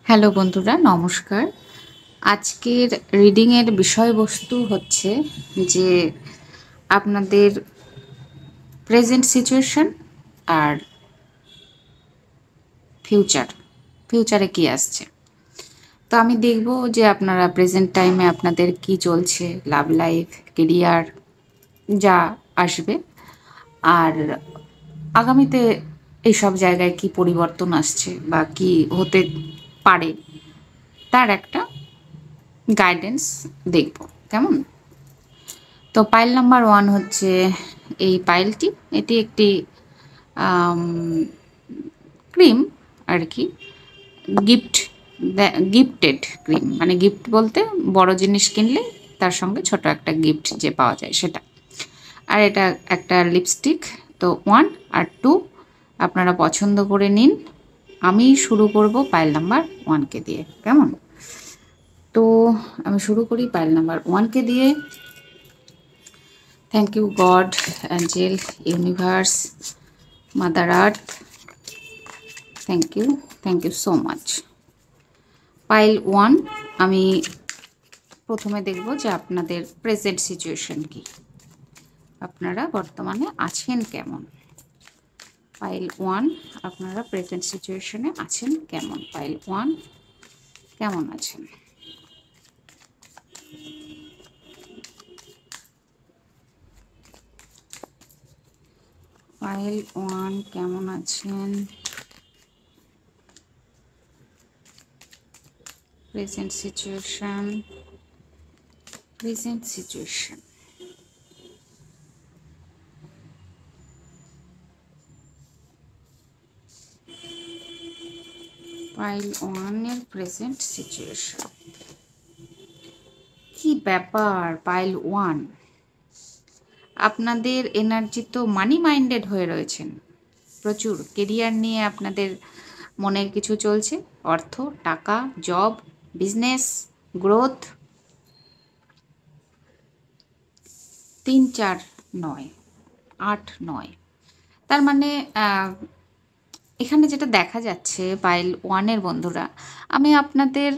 Hello বন্ধুরা, নমস্কার। আজকের রিডিংয়ের বিষয়বস্তু হচ্ছে যে আপনাদের প্রেজেন্ট সিচুয়েশন আর ফিউচারে কি আসছে। তো আমি দেখব যে আপনারা প্রেজেন্ট টাইমে আপনাদের কি চলছে, লাভ লাইফ, কেরিয়ার যা আসবে, আর আগামীতে এইসব জায়গায় কি পরিবর্তন আসছে বা কি হতে পারে তার একটা গাইডেন্স দেখব। কেমন? তো পাইল নাম্বার 1 হচ্ছে এই পাইলটি। এটি একটি ক্রিম আর কি, গিফট গিফটেড ক্রিম, মানে গিফট বলতে বড় জিনিস কিনলে তার সঙ্গে ছোট একটা গিফট যে পাওয়া যায় সেটা। আর এটা একটা লিপস্টিক। তো 1 আর 2 আপনারা পছন্দ করে নিন। আমি শুরু করব পাইল নাম্বার 1কে দিয়ে। কেমন? তো আমি শুরু করি পাইল নাম্বার 1কে দিয়ে। Thank you God, angel, universe, mother earth, thank you so much. Pile 1, আমি প্রথমে দেখব যে আপনাদের প্রেজেন্ট সিচুয়েশন কি, আপনারা বর্তমানে আছেন কেমন। পাইল 1, আপনারা প্রেজেন্ট সিচুয়েশনে আছেন কেমন। পাইল 1, কেমন আছেন? পাইল 1, কেমন আছেন? Present situation. পাইল 1 এর প্রেজেন্ট সিচুয়েশন কি ব্যাপার? পাইল 1, আপনাদের এনার্জি তো মানি মাইন্ডেড হয়ে রয়েছেন প্রচুর। কেরিয়ার নিয়ে আপনাদের মনের কিছু চলছে, অর্থ, টাকা, জব, বিজনেস, গ্রোথ। 3, 4, 9, 8, 9, তার মানে এখানে যেটা দেখা যাচ্ছে পাইল 1-এর বন্ধুরা, আমি আপনাদের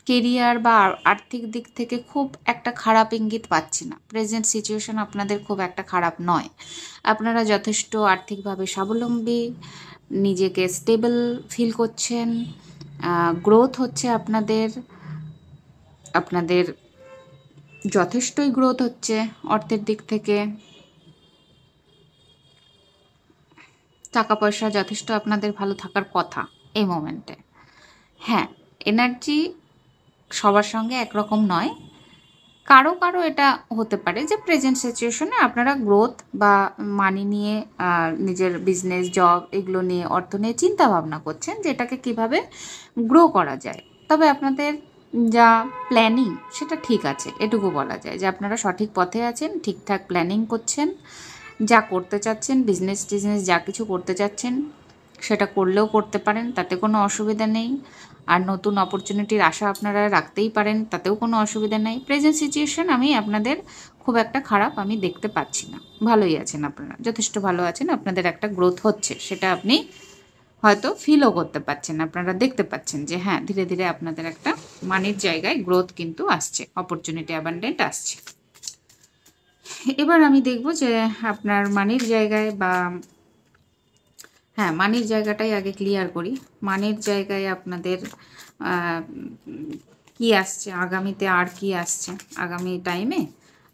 কেরিয়ার বা আর্থিক দিক থেকে খুব একটা খারাপ ইঙ্গিত পাচ্ছি না। প্রেজেন্ট সিচুয়েশন আপনাদের খুব একটা খারাপ নয়। আপনারা যথেষ্ট আর্থিকভাবে স্বাবলম্বী, নিজেকে স্টেবল ফিল করছেন, গ্রোথ হচ্ছে আপনাদের যথেষ্টই গ্রোথ হচ্ছে অর্থের দিক থেকে। টাকা পয়সা যথেষ্ট আপনাদের ভালো থাকার কথা এই মোমেন্টে। হ্যাঁ, এনার্জি সবার সঙ্গে একরকম নয়। কারো কারো এটা হতে পারে যে প্রেজেন্ট সিচুয়েশনে আপনারা গ্রোথ বা মানি নিয়ে, নিজের বিজনেস, জব, এগুলো নিয়ে, অর্থ নিয়ে চিন্তা ভাবনা করছেন যে এটাকে কীভাবে গ্রো করা যায়। তবে আপনাদের যা প্ল্যানিং সেটা ঠিক আছে, এটুকু বলা যায় যে আপনারা সঠিক পথে আছেন, ঠিকঠাক প্ল্যানিং করছেন। যা করতে চাচ্ছেন, বিজনেস টিজনেস যা কিছু করতে চাচ্ছেন সেটা করলেও করতে পারেন, তাতে কোনো অসুবিধা নেই। আর নতুন অপরচুনিটির আশা আপনারা রাখতেই পারেন, তাতেও কোনো অসুবিধা নেই। প্রেজেন্ট সিচুয়েশন আমি আপনাদের খুব একটা খারাপ আমি দেখতে পাচ্ছি না। ভালোই আছেন আপনারা, যথেষ্ট ভালো আছেন। আপনাদের একটা গ্রোথ হচ্ছে, সেটা আপনি হয়তো ফিলও করতে পারছেন, আপনারা দেখতে পাচ্ছেন যে হ্যাঁ, ধীরে ধীরে আপনাদের একটা মানির জায়গায় গ্রোথ কিন্তু আসছে, অপরচুনিটি অ্যাবান্ডেন্ট আসছে। এবার আমি দেখব যে আপনার মানির জায়গায় বা হ্যাঁ, মানির জায়গাটাই আগে ক্লিয়ার করি। মানির জায়গায় আপনাদের কি আসছে আগামীতে, আর কি আসছে আগামী টাইমে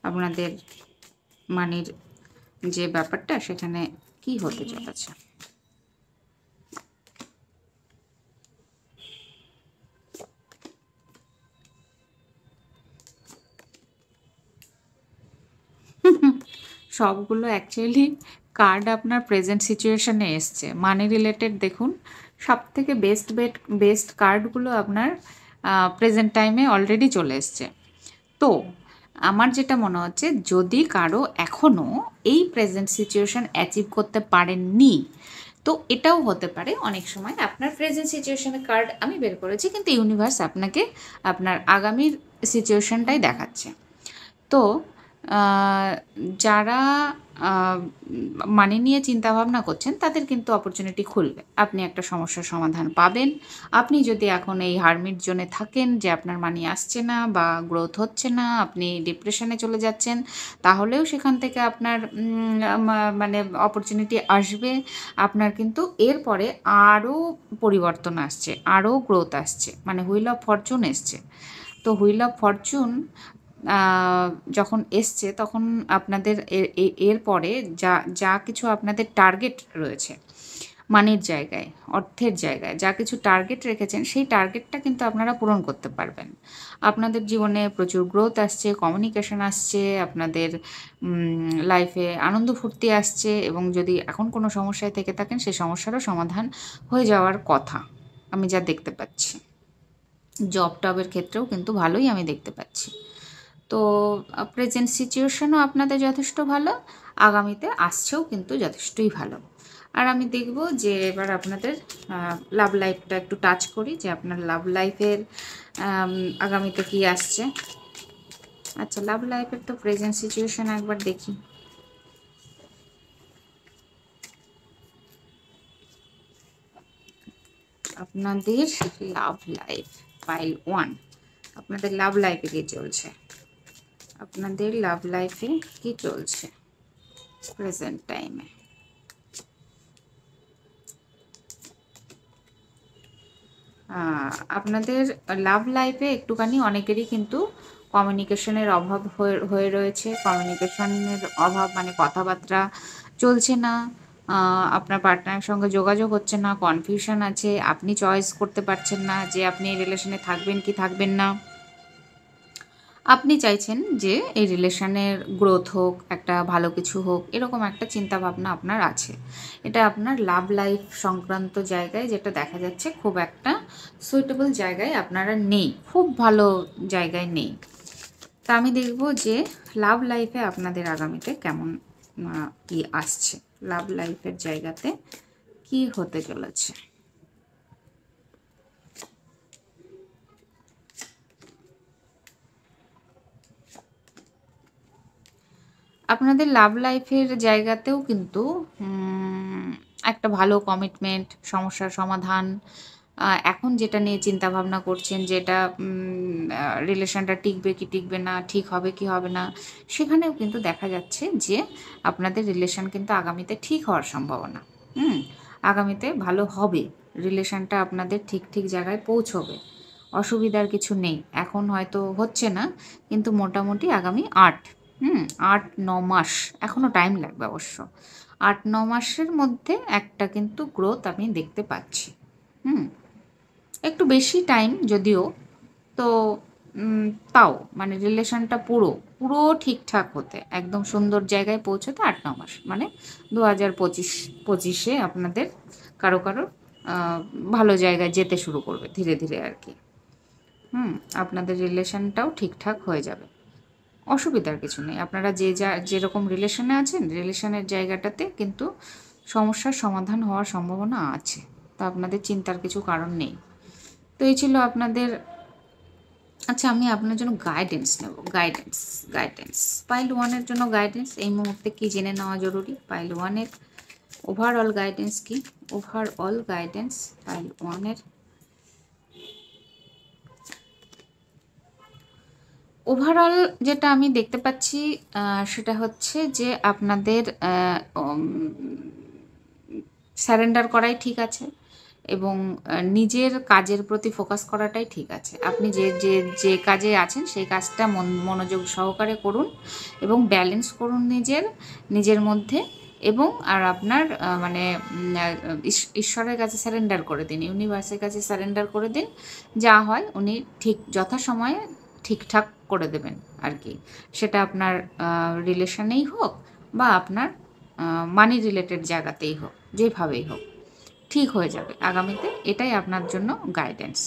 আপনাদের মানির যে ব্যাপারটা, সেখানে কি হতে চলেছে। সবগুলো অ্যাকচুয়ালি কার্ড আপনার প্রেজেন্ট সিচুয়েশনে এসছে, মানি রিলেটেড। দেখুন, সব থেকে বেস্ট কার্ডগুলো আপনার প্রেজেন্ট টাইমে অলরেডি চলে এসছে। তো আমার যেটা মনে হচ্ছে, যদি কারো এখনও এই প্রেজেন্ট সিচুয়েশন অ্যাচিভ করতে পারেননি, তো এটাও হতে পারে অনেক সময় আপনার প্রেজেন্ট সিচুয়েশনের কার্ড আমি বের করেছি, কিন্তু ইউনিভার্স আপনাকে আপনার আগামীর সিচুয়েশনটাই দেখাচ্ছে। তো যারা মানি নিয়ে চিন্তাভাবনা করছেন তাদের কিন্তু অপরচুনিটি খুলবে, আপনি একটা সমস্যার সমাধান পাবেন। আপনি যদি এখন এই হারমিট জোনে থাকেন যে আপনার মানি আসছে না বা গ্রোথ হচ্ছে না, আপনি ডিপ্রেশনে চলে যাচ্ছেন, তাহলেও সেখান থেকে আপনার মানে অপরচুনিটি আসবে। আপনার কিন্তু এরপরে আরও পরিবর্তন আসছে, আরও গ্রোথ আসছে, মানে হুইল অফ ফরচুন এসছে। তো হুইল অফ ফরচুন যখন এসছে তখন আপনাদের এরপরে যা যা কিছু আপনাদের টার্গেট রয়েছে মানির জায়গায়, অর্থের জায়গায় যা কিছু টার্গেট রেখেছেন, সেই টার্গেটটা কিন্তু আপনারা পূরণ করতে পারবেন। আপনাদের জীবনে প্রচুর গ্রোথ আসছে, কমিউনিকেশন আসছে, আপনাদের লাইফে আনন্দ ফুর্তি আসছে, এবং যদি এখন কোনো সমস্যায় থেকে থাকেন সেই সমস্যারও সমাধান হয়ে যাওয়ার কথা আমি যা দেখতে পাচ্ছি। জব টবের ক্ষেত্রেও কিন্তু ভালোই আমি দেখতে পাচ্ছি। তো প্রেজেন্ট সিচুয়েশনও আপনাদের যথেষ্ট ভালো, আগামীতে আসছেও কিন্তু যথেষ্টই ভালো। আর আমি দেখব যে এবার আপনাদের লাভ লাইফটা একটু টাচ করি, যে আপনার লাভ লাইফের আগামীতে কি আসছে। আচ্ছা, লাভ লাইফের তো প্রেজেন্ট সিচুয়েশন একবার দেখি। আপনাদের লাভ লাইফ পাইল 1, আপনাদের লাভ লাইফে কি চলছে, আপনাদের লাভ লাইফে কি চলছে প্রেজেন্ট টাইমে। আপনাদের লাভ লাইফে একটুখানি অনেকেরই কিন্তু কমিউনিকেশনের অভাব হয়ে রয়েছে। কমিউনিকেশনের অভাব মানে কথাবার্তা চলছে না, আপনার পার্টনারের সঙ্গে যোগাযোগ হচ্ছে না, কনফিউশন আছে, আপনি চয়েস করতে পারছেন না যে আপনি এই রিলেশনে থাকবেন কি থাকবেন না। আপনি চাইছেন যে এই রিলেশনের গ্রোথ হোক, একটা ভালো কিছু হোক, এরকম একটা চিন্তা ভাবনা আপনার আছে। এটা আপনার লাভ লাইফ সংক্রান্ত জায়গায় যেটা দেখা যাচ্ছে খুব একটা সুইটেবল জায়গায় আপনারা নেই, খুব ভালো জায়গায় নেই। তা আমি দেখব যে লাভ লাইফে আপনাদের আগামীতে কেমন কি আসছে, লাভ লাইফের জায়গাতে কি হতে চলেছে। আপনাদের লাভ লাইফের জায়গাতেও কিন্তু একটা ভালো কমিটমেন্ট, সমস্যার সমাধান, এখন যেটা নিয়ে চিন্তাভাবনা করছেন, যেটা রিলেশনটা টিকবে কি টিকবে না, ঠিক হবে কি হবে না, সেখানেও কিন্তু দেখা যাচ্ছে যে আপনাদের রিলেশন কিন্তু আগামীতে ঠিক হওয়ার সম্ভাবনা। আগামীতে ভালো হবে, রিলেশনটা আপনাদের ঠিক ঠিক জায়গায় পৌঁছবে, অসুবিধার কিছু নেই। এখন হয়তো হচ্ছে না, কিন্তু মোটামুটি আগামী 8-9 মাস, এখনও টাইম লাগবে অবশ্য, 8-9 মাসের মধ্যে একটা কিন্তু গ্রোথ আমি দেখতে পাচ্ছি। একটু বেশি টাইম যদিও, তো তাও মানে রিলেশনটা পুরো পুরো ঠিকঠাক হতে, একদম সুন্দর জায়গায় পৌঁছতে 8-9 মাস, মানে 2025-25-এ আপনাদের কারো কারো ভালো জায়গায় যেতে শুরু করবে ধীরে ধীরে আর কি। আপনাদের রিলেশনটাও ঠিকঠাক হয়ে যাবে, অসুবিধার কিছু নেই। আপনারা যেরকম রিলেশনে আছেন, রিলেশনের জায়গাটাতে কিন্তু সমস্যার সমাধান হওয়ার সম্ভাবনা আছে, তো আপনাদের চিন্তার কিছু কারণ নেই। তো এই ছিল আপনাদের। আচ্ছা, আমি আপনার জন্য গাইডেন্স নেব, গাইডেন্স পাইল 1-এর জন্য গাইডেন্স এই মুহূর্তে কি জেনে নেওয়া জরুরি, পাইল 1-এর ওভারঅল গাইডেন্স কি, ওভারঅল গাইডেন্স পাইল 1-এর। ওভারঅল যেটা আমি দেখতে পাচ্ছি সেটা হচ্ছে যে আপনাদের স্যারেন্ডার করাই ঠিক আছে, এবং নিজের কাজের প্রতি ফোকাস করাটাই ঠিক আছে। আপনি যে যে যে কাজে আছেন সেই কাজটা মনোযোগ সহকারে করুন, এবং ব্যালেন্স করুন নিজের মধ্যে, এবং আর আপনার মানে ঈশ্বরের কাছে স্যারেন্ডার করে দিন, ইউনিভার্সের কাছে স্যারেন্ডার করে দিন। যা হয় উনি ঠিক যথাসময়ে ঠিকঠাক করে দেবেন আর কি। সেটা আপনার রিলেশনেই হোক বা আপনার মানি রিলেটেড জায়গাতেই হোক, যেভাবেই হোক ঠিক হয়ে যাবে আগামীতে, এটাই আপনার জন্য গাইডেন্স।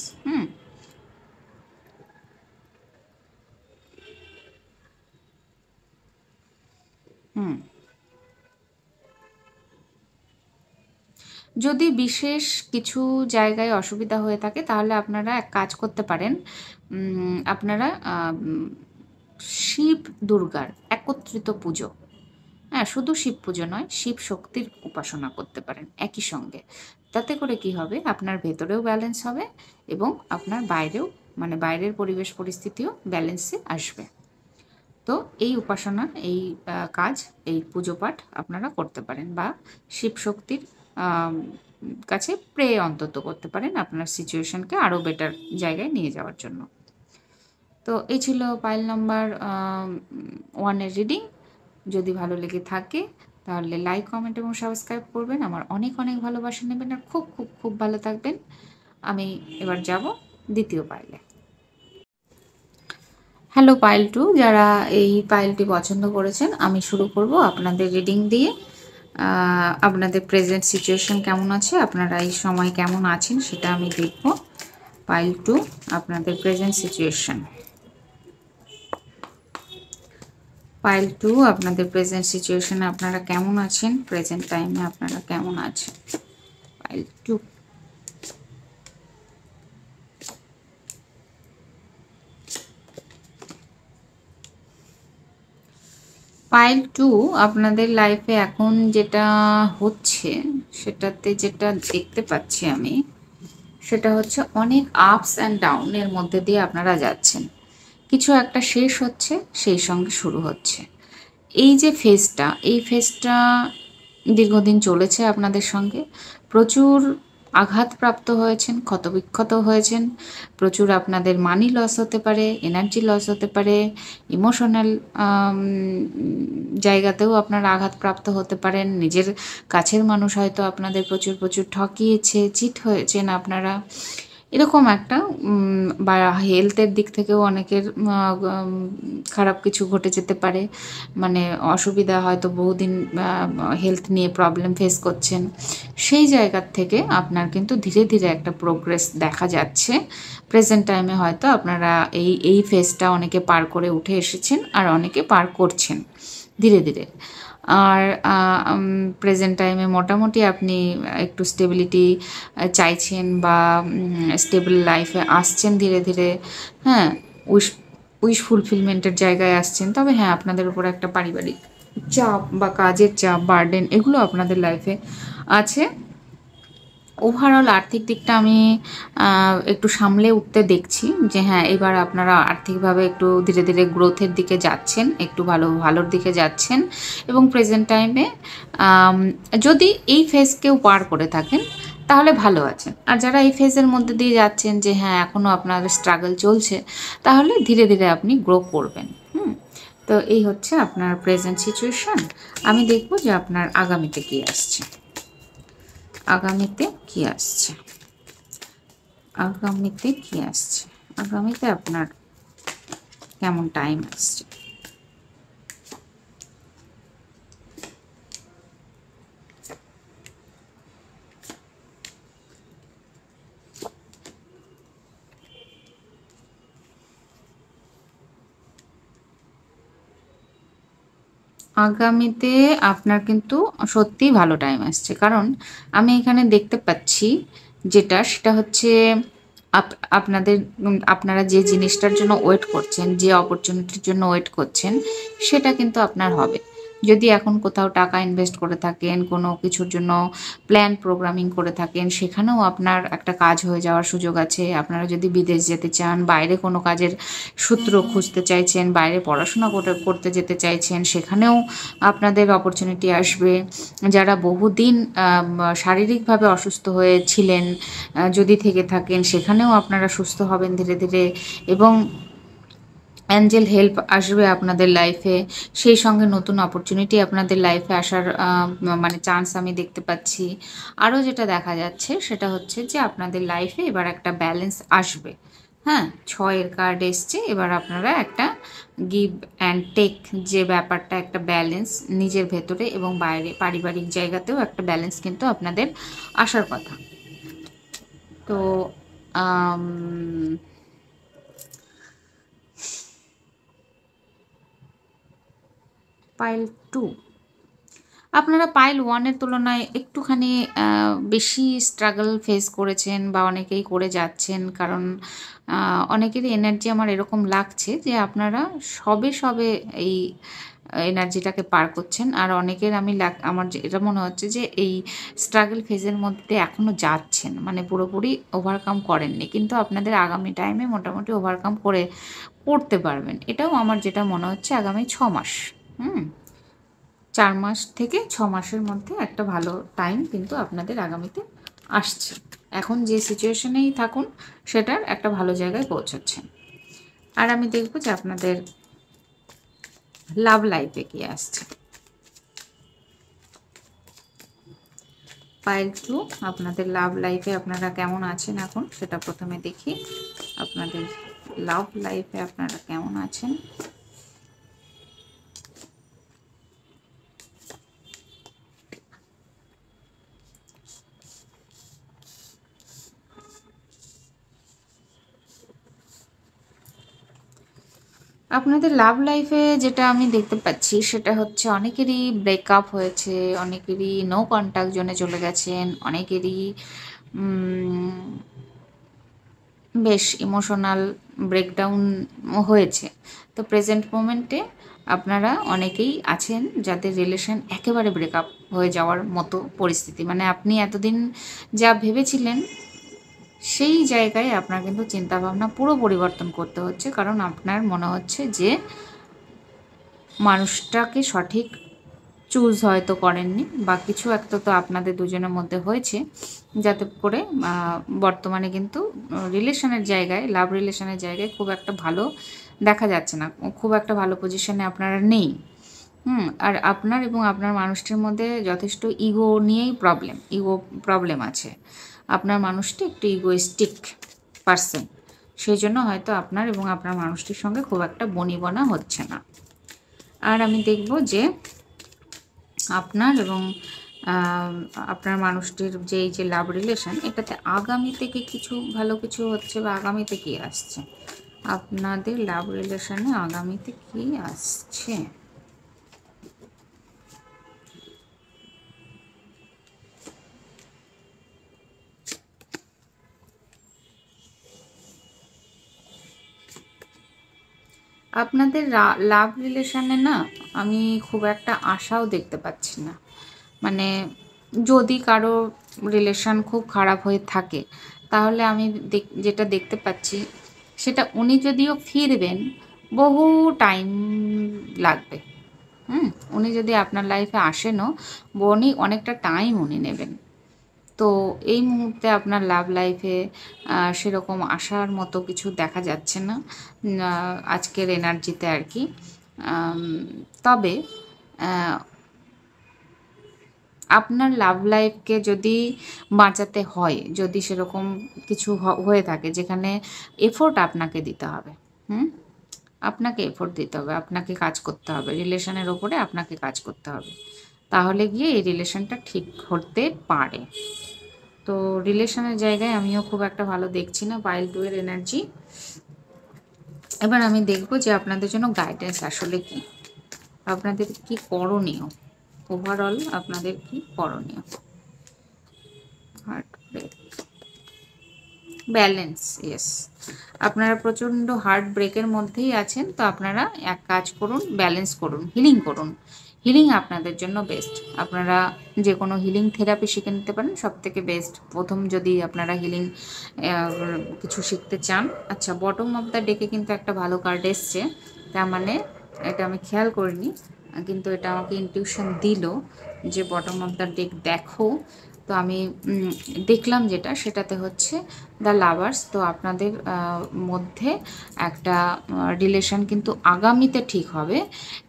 যদি বিশেষ কিছু জায়গায় অসুবিধা হয়ে থাকে তাহলে আপনারা এক কাজ করতে পারেন, আপনারা শিব দুর্গার একত্রিত পুজো। হ্যাঁ, শুধু শিব পুজো নয়, শিব শক্তির উপাসনা করতে পারেন একই সঙ্গে। তাতে করে কি হবে, আপনার ভেতরেও ব্যালেন্স হবে এবং আপনার বাইরেও, মানে বাইরের পরিবেশ পরিস্থিতিও ব্যালেন্সে আসবে। তো এই উপাসনা, এই কাজ, এই পুজো পাঠ আপনারা করতে পারেন, বা শিব শক্তির কাছে প্রে অন্তত করতে পারেন আপনার সিচুয়েশনকে আরও বেটার জায়গায় নিয়ে যাওয়ার জন্য। তো এই ছিল পাইল নাম্বার 1-এর রিডিং। যদি ভালো লেগে থাকে তাহলে লাইক, কমেন্ট এবং সাবস্ক্রাইব করবেন। আমার অনেক অনেক ভালোবাসা নেবেন আর খুব খুব খুব ভালো থাকবেন। আমি এবার যাব দ্বিতীয় পাইলে। হ্যালো পাইল 2, যারা এই পাইলটি পছন্দ করেছেন, আমি শুরু করব আপনাদের রিডিং দিয়ে। আপনাদের প্রেজেন্ট সিচুয়েশন কেমন আছে, আপনারা এই সময় কেমন আছেন সেটা আমি দেখব। পাইল 2, আপনাদের প্রেজেন্ট সিচুয়েশন। পাইল 2, আপনাদের প্রেজেন্ট সিচুয়েশনে আপনারা কেমন আছেন, প্রেজেন্ট টাইমে আপনারা কেমন আছেন। পাইল 2, পাইল 2, আপনাদের লাইফে এখন যেটা হচ্ছে, সেটাতে যেটা দেখতে পাচ্ছি আমি, সেটা হচ্ছে অনেক আপস অ্যান্ড ডাউনের মধ্যে দিয়ে আপনারা যাচ্ছেন। কিছু একটা শেষ হচ্ছে, সেই সঙ্গে শুরু হচ্ছে। এই যে ফেজটা, এই ফেজটা দীর্ঘদিন চলেছে আপনাদের সঙ্গে। প্রচুর আঘাতপ্রাপ্ত হয়েছেন, ক্ষতবিক্ষত হয়েছেন। প্রচুর আপনাদের মানি লস হতে পারে, এনার্জি লস হতে পারে, ইমোশনাল জায়গাতেও আপনারা আঘাতপ্রাপ্ত হতে পারেন। নিজের কাছের মানুষ হয়তো আপনাদের প্রচুর প্রচুর ঠকিয়েছে, চিট হয়েছেন আপনারা, এরকম একটা বা হেলথের দিক থেকেও অনেকের খারাপ কিছু ঘটে যেতে পারে। মানে অসুবিধা, হয়তো বহুদিন হেলথ নিয়ে প্রবলেম ফেস করছেন। সেই জায়গার থেকে আপনার কিন্তু ধীরে ধীরে একটা প্রোগ্রেস দেখা যাচ্ছে। প্রেজেন্ট টাইমে হয়তো আপনারা এই ফেজটা অনেকে পার করে উঠে এসেছেন, আর অনেকে পার করছেন ধীরে ধীরে। আর প্রেজেন্ট টাইমে মোটামুটি আপনি একটু স্টেবিলিটি চাইছেন, বা স্টেবল লাইফে আসছেন ধীরে ধীরে। হ্যাঁ, উইশ ফুলফিলমেন্টের জায়গায় আসছেন। তবে হ্যাঁ, আপনাদের উপর একটা পারিবারিক চাপ বা কাজের চাপ, বার্ডেন, এগুলো আপনাদের লাইফে আছে। ওভারঅল আর্থিক দিকটা আমি একটু সামলে উঠতে দেখছি, যে হ্যাঁ, এবার আপনারা আর্থিকভাবে একটু ধীরে ধীরে গ্রোথের দিকে যাচ্ছেন, একটু ভালোর দিকে যাচ্ছেন। এবং প্রেজেন্ট টাইমে যদি এই ফেজ কেউ পার করে থাকেন তাহলে ভালো আছেন। আর যারা এই ফেজের মধ্যে দিয়ে যাচ্ছেন, যে হ্যাঁ এখনও আপনার স্ট্রাগল চলছে, তাহলে ধীরে ধীরে আপনি গ্রো করবেন। তো এই হচ্ছে আপনার প্রেজেন্ট সিচুয়েশন। আমি দেখব যে আপনার আগামীতে কী আসছে। আগামীতে কি আসছে, আগামীতে কি আসছে, আগামীতে আপনার কেমন টাইম আসছে। আগামীতে আপনার কিন্তু সত্যিই ভালো টাইম আসছে, কারণ আমি এখানে দেখতে পাচ্ছি যেটা, সেটা হচ্ছে আপনাদের আপনারা যে জিনিসটার জন্য ওয়েট করছেন, যে অপরচুনিটির জন্য ওয়েট করছেন, সেটা কিন্তু আপনার হবে। যদি এখন কোথাও টাকা ইনভেস্ট করে থাকেন, কোনো কিছুর জন্য প্ল্যান প্রোগ্রামিং করে থাকেন, সেখানেও আপনার একটা কাজ হয়ে যাওয়ার সুযোগ আছে। আপনারা যদি বিদেশ যেতে চান, বাইরে কোনো কাজের সূত্র খুঁজতে চাইছেন, বাইরে পড়াশোনা করতে যেতে চাইছেন, সেখানেও আপনাদের অপরচুনিটি আসবে। যারা বহুদিন শারীরিকভাবে অসুস্থ হয়েছিলেন, যদি থেকে থাকেন, সেখানেও আপনারা সুস্থ হবেন ধীরে ধীরে, এবং অ্যাঞ্জেল হেল্প আসবে আপনাদের লাইফে। সেই সঙ্গে নতুন অপরচুনিটি আপনাদের লাইফে আসার মানে চান্স আমি দেখতে পাচ্ছি। আরও যেটা দেখা যাচ্ছে, সেটা হচ্ছে যে আপনাদের লাইফে এবার একটা ব্যালেন্স আসবে। হ্যাঁ, 6-এর কার্ড এসছে। এবার আপনারা একটা গিভ অ্যান্ড টেক, যে ব্যাপারটা, একটা ব্যালেন্স নিজের ভেতরে এবং বাইরে পারিবারিক জায়গাতেও একটা ব্যালেন্স কিন্তু আপনাদের আসার কথা। তো পাইল 2, আপনারা পাইল 1 এর তুলনায় একটুখানি বেশি স্ট্রাগল ফেস করেছেন বা অনেকেই করে যাচ্ছেন। কারণ অনেকেরই এনার্জি আমার এরকম লাগছে যে আপনারা সবে এই এনার্জিটাকে পার করছেন। আর অনেকের আমার এটা মনে হচ্ছে যে এই স্ট্রাগল ফেজের মধ্যে এখনো যাচ্ছেন। মানে পুরোপুরি ওভারকাম করেননি। কিন্তু আপনাদের আগামী টাইমে মোটামুটি ওভারকাম করতে পারবেন। এটাও আমার যেটা মনে হচ্ছে আগামী ৬ মাস। হুম? ৪ মাস থেকে ৬ মাসের মধ্যে একটা ভালো টাইম কিন্তু আপনাদের আগামীতে আসছে। এখন যে সিচুয়েশনেই থাকুন সেটার একটা ভালো জায়গায় পৌঁছাচ্ছেন। আর আমি দেখব যে আপনাদের লাভ লাইফে কি আসছে। পাইল 2 আপনাদের লাভ লাইফে আপনারা কেমন আছেন এখন সেটা প্রথমে দেখি। আপনাদের লাভ লাইফে আপনারা কেমন আছেন? আপনাদের লাভ লাইফে যেটা আমি দেখতে পাচ্ছি সেটা হচ্ছে অনেকেরই ব্রেকআপ হয়েছে, অনেকেরই নো কন্ট্যাক্ট জোনে চলে গেছেন, অনেকেরই বেশ ইমোশনাল ব্রেকডাউন হয়েছে। তো প্রেজেন্ট মোমেন্টে আপনারা অনেকেই আছেন যাদের রিলেশন একেবারে ব্রেকআপ হয়ে যাওয়ার মতো পরিস্থিতি। মানে আপনি এতদিন যা ভেবেছিলেন সেই জায়গায় আপনার কিন্তু চিন্তাভাবনা পুরো পরিবর্তন করতে হচ্ছে। কারণ আপনার মনে হচ্ছে যে মানুষটাকে সঠিক চুজ হয়তো করেননি বা কিছু একটা তো আপনাদের দুজনের মধ্যে হয়েছে যাতে করে বর্তমানে কিন্তু রিলেশনের জায়গায় লাভ রিলেশনের জায়গায় খুব একটা ভালো দেখা যাচ্ছে না, খুব একটা ভালো পজিশনে আপনারা নেই। আর আপনার এবং আপনার মানুষটির মধ্যে যথেষ্ট ইগো নিয়েই ইগো প্রবলেম আছে। আপনার মানুষটি একটু ইগোইস্টিক পারসন, সেই জন্য হয়তো আপনার এবং আপনার মানুষটির সঙ্গে খুব একটা বনিবনা হচ্ছে না। আর আমি দেখব যে আপনার এবং আপনার মানুষটির যে এই যে লাভ রিলেশন এটাতে আগামী থেকে কিছু ভালো কিছু হচ্ছে বা আগামীতে কি আসছে, আপনাদের লাভ রিলেশনে আগামীতে কি আসছে। আপনাদের লাভ রিলেশনে না আমি খুব একটা আশাও দেখতে পাচ্ছি না। মানে যদি কারো রিলেশন খুব খারাপ হয়ে থাকে তাহলে আমি যেটা দেখতে পাচ্ছি সেটা উনি যদিও ফিরবেন বহু টাইম লাগবে। উনি যদি আপনার লাইফে আসেনও অনেকটা টাইম উনি নেবেন। তো এই মুহূর্তে আপনার লাভ লাইফে সেরকম আসার মতো কিছু দেখা যাচ্ছে না আজকের এনার্জিতে আর কি। তবে আপনার লাভ লাইফকে যদি বাঁচাতে হয়, যদি সেরকম কিছু হয়ে থাকে যেখানে এফোর্ট আপনাকে দিতে হবে, আপনাকে এফোর্ট দিতে হবে, আপনাকে কাজ করতে হবে, রিলেশনের ওপরে আপনাকে কাজ করতে হবে, তাহলে গিয়ে এই রিলেশনটা ঠিক হতে পারে। তো রিলেশনের জায়গায় আমিও খুব একটা ভালো দেখছি না পাইল 2 এর এনার্জি। এবার আমি দেখব যে আপনাদের জন্য গাইডেন্স আসলে কি, আপনাদের কি করণীয়, ওভারঅল আপনাদের কি করণীয়। হার্ট ব্রেক, ব্যালেন্স, ইয়েস, আপনারা প্রচণ্ড হার্ট ব্রেকের মধ্যেই আছেন। তো আপনারা এক কাজ করুন, ব্যালেন্স করুন, হিলিং করুন। হিলিং আপনাদের জন্য বেস্ট। আপনারা যে কোনো হিলিং থেরাপি শিখে নিতে পারেন, সবথেকে বেস্ট। প্রথম যদি আপনারা হিলিং কিছু শিখতে চান। আচ্ছা, বটম অফ দ্য ডেকে কিন্তু একটা ভালো কার্ড এসছে, তার মানে এটা আমি খেয়াল করিনি, কিন্তু এটা আমাকে ইনটিউশন দিল যে বটম অফ দ্য ডেক দেখো। তো আমি দেখলাম যেটা, সেটাতে হচ্ছে দ্য লাভার্স। তো আপনাদের মধ্যে একটা রিলেশন কিন্তু আগামীতে ঠিক হবে,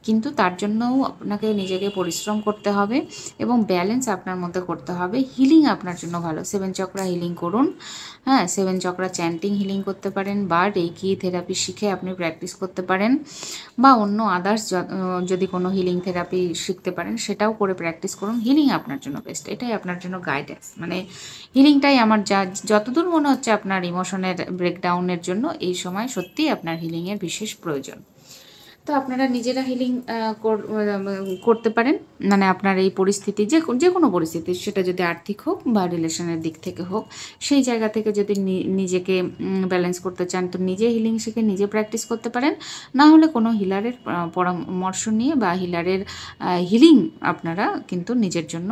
কিন্তু তার জন্যও আপনাকে নিজেকে পরিশ্রম করতে হবে এবং ব্যালেন্স আপনার মধ্যে করতে হবে। হিলিং আপনার জন্য ভালো, 7 চক্রা হিলিং করুন। হ্যাঁ, 7 চক্রা চ্যান্টিং হিলিং করতে পারেন বা রেকি থেরাপি শিখে আপনি প্র্যাকটিস করতে পারেন, বা অন্য আদার্স যদি কোনো হিলিং থেরাপি শিখতে পারেন সেটাও করে প্র্যাকটিস করুন। হিলিং আপনার জন্য বেস্ট, এটাই আপনার জন্য গাইডেন্স। মানে হিলিংটাই আমার যতদূর মনে হচ্ছে আপনার ইমোশনের ব্রেকডাউনের জন্য এই সময় সত্যিই আপনার হিলিংয়ের বিশেষ প্রয়োজন। তো আপনারা নিজেরা হিলিং করতে পারেন, মানে আপনার এই পরিস্থিতি যে কোনো পরিস্থিতি, সেটা যদি আর্থিক হোক বা রিলেশনের দিক থেকে হোক, সেই জায়গা থেকে যদি নিজেকে ব্যালেন্স করতে চান তো নিজে হিলিং শিখে নিজে প্র্যাকটিস করতে পারেন। না হলে কোনো হিলারের পরামর্শ নিয়ে বা হিলারের হিলিং আপনারা কিন্তু নিজের জন্য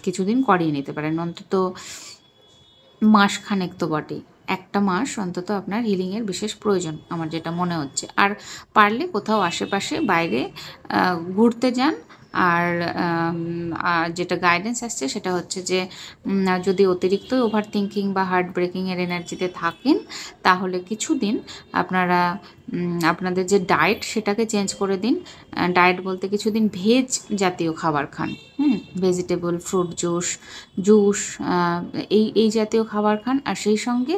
কিছুদিন করিয়ে নিতে পারেন, অন্তত মাসখানেক তো বটেই। একটা মাস অন্তত আপনার হিলিংয়ের বিশেষ প্রয়োজন আমার যেটা মনে হচ্ছে। আর পারলে কোথাও আশেপাশে বাইরে ঘুরতে যান। আর যেটা গাইডেন্স আসছে সেটা হচ্ছে যে যদি অতিরিক্ত ওভার থিঙ্কিং বা হার্ট ব্রেকিংয়ের এনার্জিতে থাকেন, তাহলে কিছুদিন আপনারা আপনাদের যে ডায়েট সেটাকে চেঞ্জ করে দিন। ডায়েট বলতে কিছুদিন ভেজ জাতীয় খাবার খান, ভেজিটেবল, ফ্রুট জুস এই জাতীয় খাবার খান। আর সেই সঙ্গে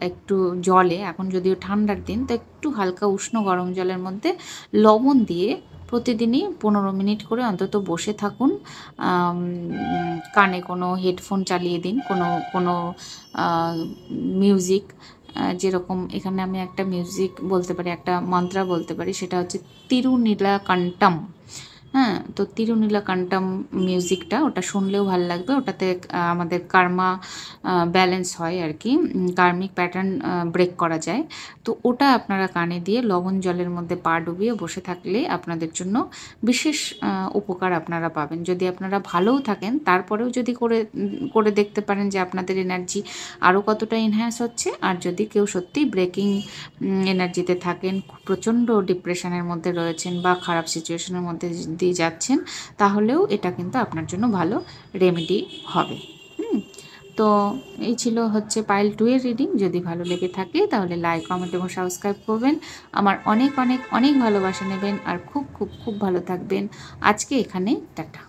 একটু জলে, এখন যদিও ঠান্ডার দিন, তো একটু হালকা উষ্ণ গরম জলের মধ্যে লবণ দিয়ে প্রতিদিনই 15 মিনিট করে অন্তত বসে থাকুন। কানে কোনো হেডফোন চালিয়ে দিন, কোনো মিউজিক, যেরকম এখানে আমি একটা মিউজিক বলতে পারি, একটা মন্ত্রা বলতে পারি, সেটা হচ্ছে তিরুনীলাকণ্ঠম। হ্যাঁ, তো তিরুনীলাকণ্ঠম মিউজিকটা, ওটা শুনলেও ভালো লাগবে। ওটাতে আমাদের কার্মা ব্যালেন্স হয় আর কি, কার্মিক প্যাটার্ন ব্রেক করা যায়। তো ওটা আপনারা কানে দিয়ে লবণ জলের মধ্যে পা ডুবিয়ে বসে থাকলে আপনাদের জন্য বিশেষ উপকার আপনারা পাবেন। যদি আপনারা ভালোও থাকেন, তারপরেও যদি করে দেখতে পারেন যে আপনাদের এনার্জি আরও কতটা এনহ্যান্স হচ্ছে। আর যদি কেউ সত্যিই ব্রেকিং এনার্জিতে থাকেন, প্রচণ্ড ডিপ্রেশনের মধ্যে রয়েছেন বা খারাপ সিচুয়েশনের মধ্যে দিয়ে যাচ্ছেন, তাহলেও এটা কিন্তু আপনার জন্য ভালো রেমেডি হবে। তো এই ছিল হচ্ছে পাইল 2 এর রিডিং। যদি ভালো লেগে থাকে তাহলে লাইক, কমেন্ট এবং সাবস্ক্রাইব করবেন। আমার অনেক অনেক অনেক ভালোবাসা নেবেন আর খুব খুব খুব ভালো থাকবেন। আজকে এখানে টাটা।